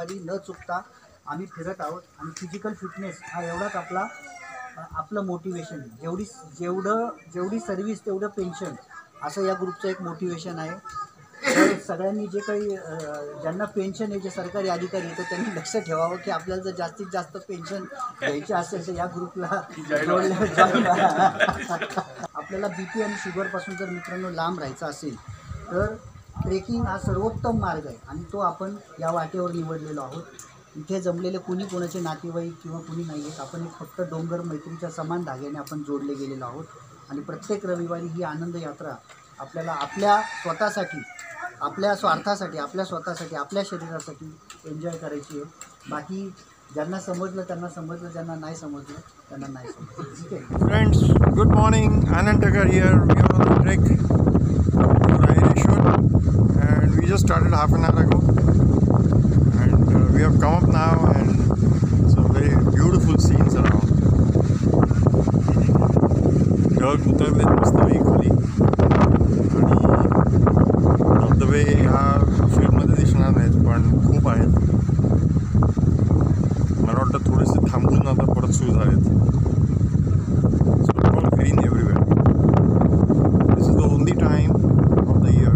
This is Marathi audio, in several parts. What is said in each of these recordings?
रविवारी न चुकता आम्ही फिरत आहोत. आणि फिजिकल फिटनेस हा एवढाच आपलं मोटिवेशन आहे. जेवढी सर्व्हिस तेवढं पेन्शन असं या ग्रुपचं एक मोटिवेशन आहे. तर सगळ्यांनी जे काही ज्यांना पेन्शन आहे, जे सरकारी अधिकारी आहेत, तर त्यांनी लक्ष ठेवावं की आपल्याला जर जास्तीत जास्त पेन्शन घ्यायची असेल तर या ग्रुपला जॉईन आपल्याला BP आणि शुगरपासून जर मित्रांनो लांब राहायचं असेल तर ट्रेकिंग हा सर्वोत्तम मार्ग आहे आणि तो आपण या वाटेवर निवडलेलो आहोत. इथे जमलेले कुणी कोणाचे नातेवाईक किंवा कुणी नाही आहेत. आपण एक फक्त डोंगर मैत्रीच्या समान धाग्याने आपण जोडले गेलेलो आहोत आणि प्रत्येक रविवारी ही आनंद यात्रा आपल्याला आपल्या स्वतःसाठी, आपल्या स्वार्थासाठी, आपल्या स्वतःसाठी, आपल्या शरीरासाठी एन्जॉय करायची आहे. बाकी ज्यांना समजलं त्यांना समजलं, ज्यांना नाही समजलं त्यांना नाही समजलं. ठीक आहे friends, good morning. Anand Takkar here. We are on the trek to Raireshwar and we just started half an hour ago and we have come up now and some very beautiful scenes around. ढग उतरलेत मस्तपैकी खाली आणि धबधबे ह्या फिल्ममध्ये दिसणार नाहीत पण खूप आहेत. मला वाटतं थोडेसे थांबून आता परत सुरू झालेत. So all green everywhere. This is the only time of the year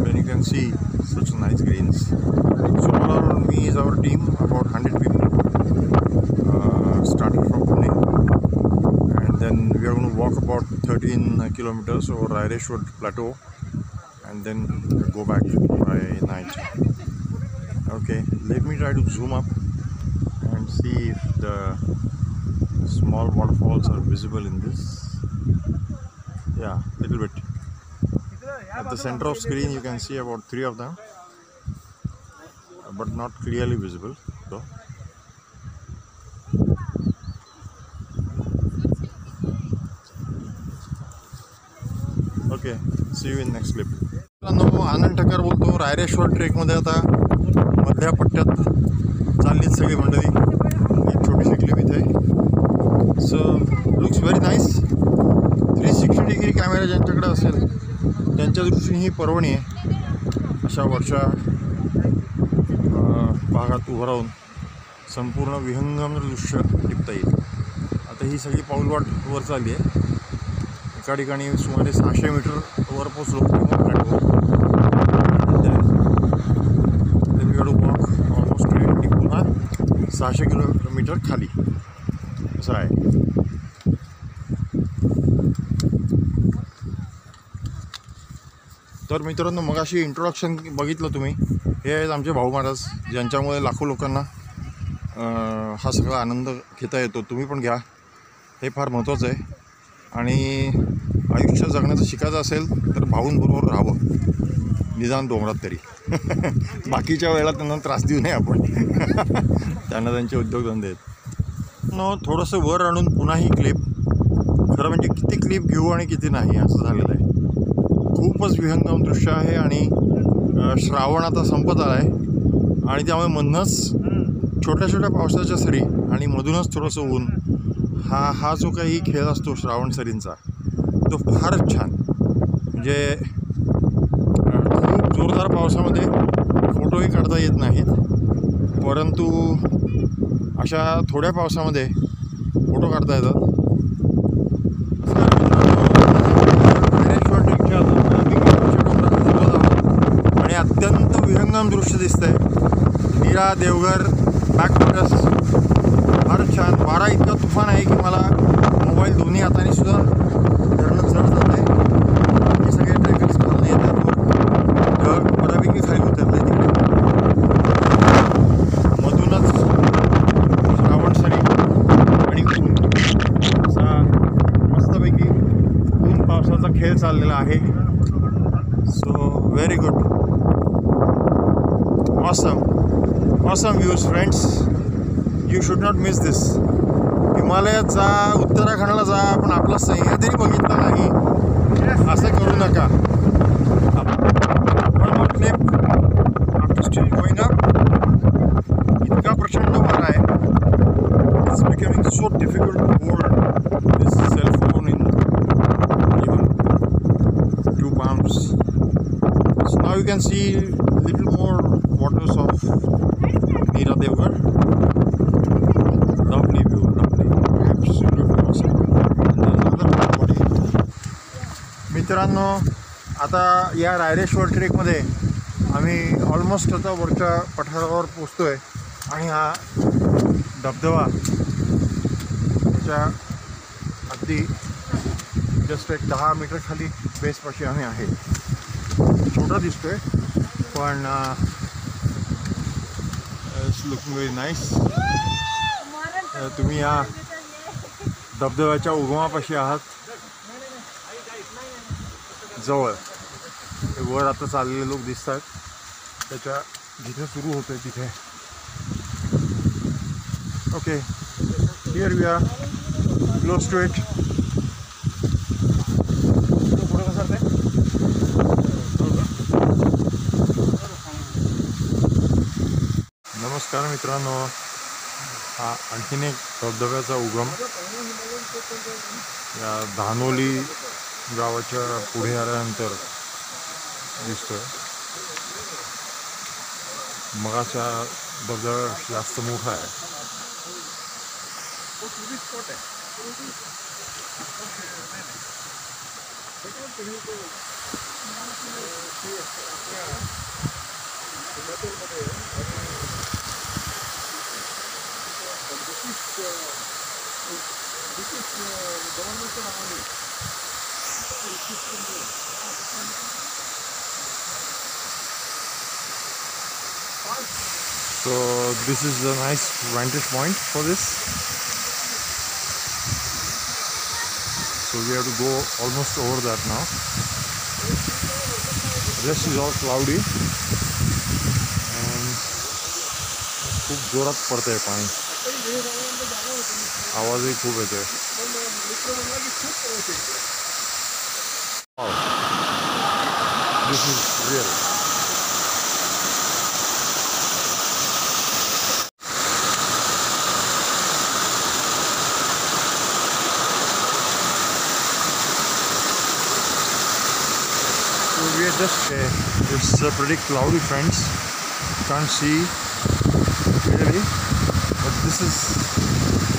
when you can see such nice greens. So all around me is our team, about 100 people, started from Pune, and then we are going to walk about 13 kilometers over Raireshwar plateau and then go back by night. Okay, let me try to zoom up and see if the small waterfalls are visible in this. Yeah, little bit. At the center of screen you can see about 3 of them, but not clearly visible though. Okay, see you in next clip. आनंद ठक्कर बोलतो. रायरेश्वर ट्रेकमध्ये आता मधल्या पट्ट्यात चाललीत सगळी मंडळी. एक छोटीशी क्लिप इथे. So looks very nice. 360 degree camera ज्यांच्याकडे असेल त्यांच्या दृष्टीने ही पर्वणी आहे. अशा वरच्या भागात उभं राहून संपूर्ण विहंगम दृश्य टिपता येईल. आता ही सगळी पाऊलवाट वर चालली आहे. एका ठिकाणी सुमारे 600 मीटर वर पोचलो किंवा platform. We got to walk almost straight आणि पुन्हा 600 किलोमीटर खाली असं आहे. तर मित्रांनो, मगाशी इंट्रोडक्शन बघितलं तुम्ही. हे आहेत आमचे भाऊ महाराज, ज्यांच्यामुळे लाखो लोकांना हा सगळा आनंद घेता येतो. तुम्ही पण घ्या, हे फार महत्त्वाचं आहे. आणि आयुष्य जगण्याचं शिकायचं असेल तर भाऊंबरोबर राहावं, निदान डोंगरात तरी. बाकीच्या वेळेला त्यांना त्रास देऊ नये आपण. त्यांना त्यांचे उद्योगधंदे आहेत. थोडंसं वर आणून पुन्हा ही क्लिप. खरं म्हणजे किती क्लिप घेऊ आणि किती नाही असं झालेलं आहे. खूपच विहंगम दृश्य आहे आणि श्रावण आता संपत आला आहे आणि त्यामुळे मधूनच छोट्या छोट्या पावसाच्या सरी आणि मधूनच थोडंसं ऊन, हा जो काही खेळ असतो श्रावण सरींचा, तो फारच छान. म्हणजे खूप जोरदार पावसामध्ये फोटोही काढता येत नाहीत, परंतु अशा थोड्या पावसामध्ये फोटो काढता येतात. आणि अत्यंत विहंगम दृश्य दिसतंय. नीरा, देवघर, बॅकवॉटर्स फारच छान. वारा इतका तुफान आहे की मला मोबाईल दोन्ही हाताने सुद्धा धरणं जड जात आहे. हे सगळे ट्रेकर्स खालून येतात. ढग बऱ्यापैकी खाली उतरले तिकडे. मधूनच श्रावण सरी आणि ऊन असा मस्तपैकी ऊन पावसाचा खेळ चाललेला आहे. So very good. awesome views friends, you should not miss this. हिमालयात जा, उत्तराखंडला जा, पण आपला सह्याद्री बघितला नाही असं करू नका. After still going up. इतका प्रचंड वारा आहे. It's becoming so difficult to hold this cell phone in even 2 palms. So now you can see little more waters of मित्रांनो, आता या रायरेश्वर ट्रेकमध्ये आम्ही ऑलमोस्ट आता वरच्या पठारावर पोचतो आहे आणि हा धबधबा त्याच्या अगदी जस्ट एक 10 मीटर खाली बेसपाशी आम्ही आहे. छोटा दिसतोय पण इट्स लुकिंग व्हेरी नाईस. तुम्ही या धबधब्याच्या उगमापाशी आहात, जवळ. वर आता चाललेले लोक दिसतात, त्याच्या जिथे सुरू होतं तिथे. Okay, here we are close to it. नमस्कार मित्रांनो, हा आणखीन एक धबधब्याचा उगम या धानोली गावाच्या पुढे आल्यानंतर दिसतोय. मगाचा धबधबा जास्त मोठा आहे. So this is a nice vantage point for this. So we have to go almost over that now. Rest is all cloudy and खूप जोरात पडतंय पाणी. आवाजही खूप येतोय. This is real. We are just it's pretty cloudy, friends. Can't see clearly, but this is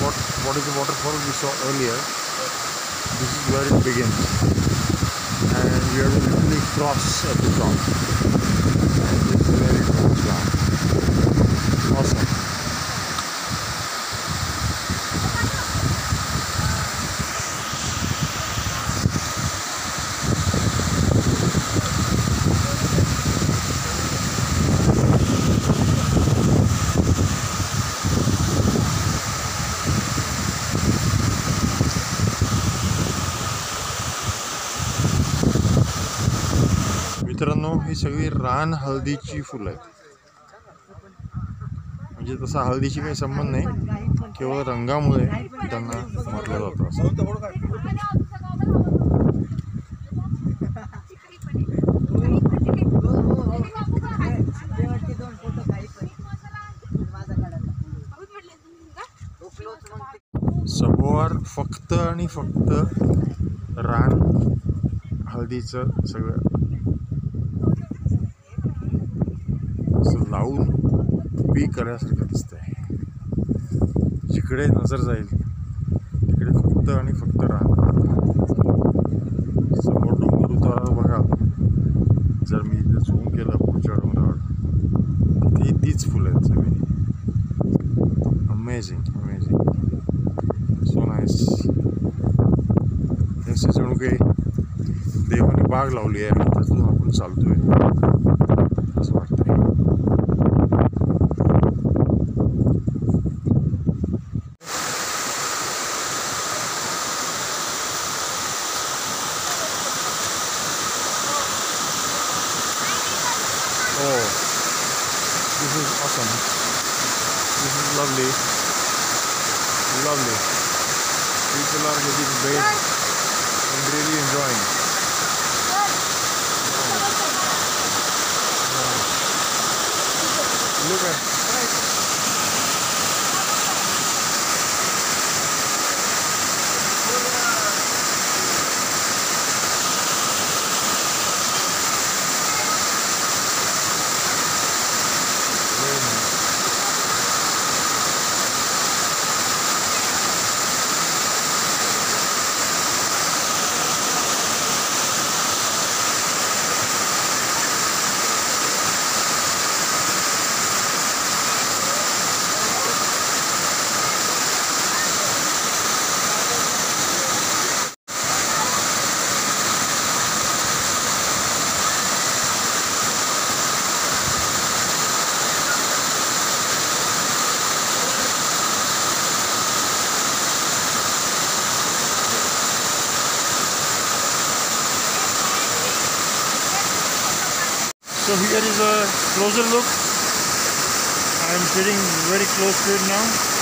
what is the waterfall we saw earlier. This is where it begins, and we have to literally cross at the top, and this is where it goes down. Awesome. मित्रांनो, ही सगळी रान हळदीची फुलं आहेत. म्हणजे तसा हळदीशी काही संबंध नाही, केवळ रंगामुळे त्यांना म्हटलं जातं असं. सभोवार फक्त आणि फक्त रान हळदीचं सगळं लावून पीक करण्यासारखं दिसतंय. जिकडे नजर जाईल तिकडे फक्त आणि फक्त रान. समोर डोंगर उतारावर बघा, जर मी इथे झूम केलं पुढच्या डोंगरावर, ती तीच फुलं आहेत सगळी. Amazing amazing, so nice. जसे जणू काही देवाने बाग लावली आहे, त्यातून आपण चालतोय असं वाटतंय. Oh, this is awesome. This is lovely. Lovely. People are getting bathed and really enjoying. Look at. So here is a closer look. I am sitting very close to it now.